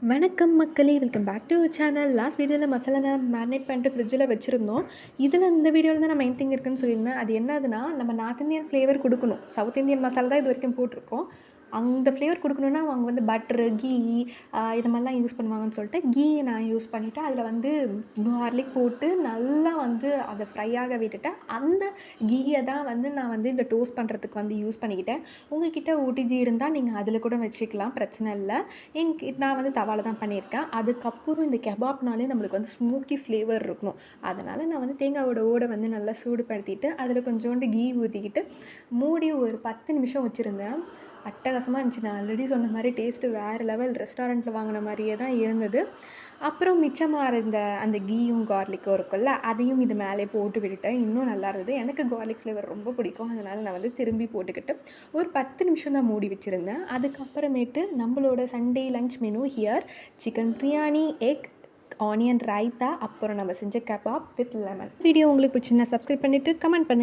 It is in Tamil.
வணக்கம் மக்களே, welcome back to your channel. Last வீடியோவில் மசாலா மேரினேட் பண்ணிட்டு ஃப்ரிட்ஜில் வச்சுருந்தோம். இந்த வீடியோவில் தான் நான் மெயின் திங் இருக்குன்னு சொல்லியிருந்தேன். அது என்னதுன்னா, நம்ம நார்த் இந்தியன் ஃப்ளேவர் கொடுக்கணும். சவுத் இந்தியன் மசாலா தான் இது வரைக்கும் போட்டிருக்கோம். அந்த ஃப்ளேவர் கொடுக்கணுன்னா அவங்க வந்து பட்ரு, கீ இது மாதிரிலாம் யூஸ் பண்ணுவாங்கன்னு சொல்லிட்டு கீ நான் யூஸ் பண்ணிவிட்டு அதில் வந்து கார்லிக் போட்டு நல்லா வந்து அதை ஃப்ரை ஆக விட்டுட்டேன். அந்த கீயை தான் வந்து நான் வந்து இந்த டோஸ்ட் பண்ணுறதுக்கு வந்து யூஸ் பண்ணிக்கிட்டேன். உங்கள்கிட்ட ஓடிஜி இருந்தால் நீங்கள் அதில் கூட வச்சுக்கலாம், பிரச்சனை இல்லை. நான் வந்து தவாவில் தான் பண்ணியிருக்கேன். அதுக்கப்புறம் இந்த கெபாப்னாலே நம்மளுக்கு வந்து ஸ்மோக்கி ஃப்ளேவர் இருக்கணும். அதனால் நான் வந்து தேங்காவோட ஓடை வந்து நல்லா சூடுபடுத்திட்டு அதில் கொஞ்சோண்டு கீ ஊற்றிக்கிட்டு மூடி ஒரு 10 நிமிஷம் வச்சுருந்தேன். அட்டகாசமாக இருந்துச்சு. நான் ஆல்ரெடி சொன்ன மாதிரி டேஸ்ட்டு வேறு லெவல், ரெஸ்டாரண்ட்டில் வாங்கின மாதிரியே தான் இருந்தது. அப்புறம் மிச்சமாக இருந்த அந்த கீயும் கார்லிக்கும் இருக்குல்ல, அதையும் இது மேலே போட்டு விட்டுட்டேன். இன்னும் நல்லா இருந்தது. எனக்கு கார்லிக் ஃப்ளேவர் ரொம்ப பிடிக்கும். அதனால் நான் வந்து திரும்பி போட்டுக்கிட்டு ஒரு 10 நிமிஷம் தான் மூடி வச்சுருந்தேன். அதுக்கப்புறமேட்டு நம்மளோட Sunday lunch menu here chicken biryani, egg, onion raita, அப்புறம் நம்ம செஞ்ச கபாப் வித் லெமன். வீடியோ உங்களுக்கு பிடிச்சிருந்தா சப்ஸ்கிரைப் பண்ணிவிட்டு கமெண்ட் பண்ணுங்கள்.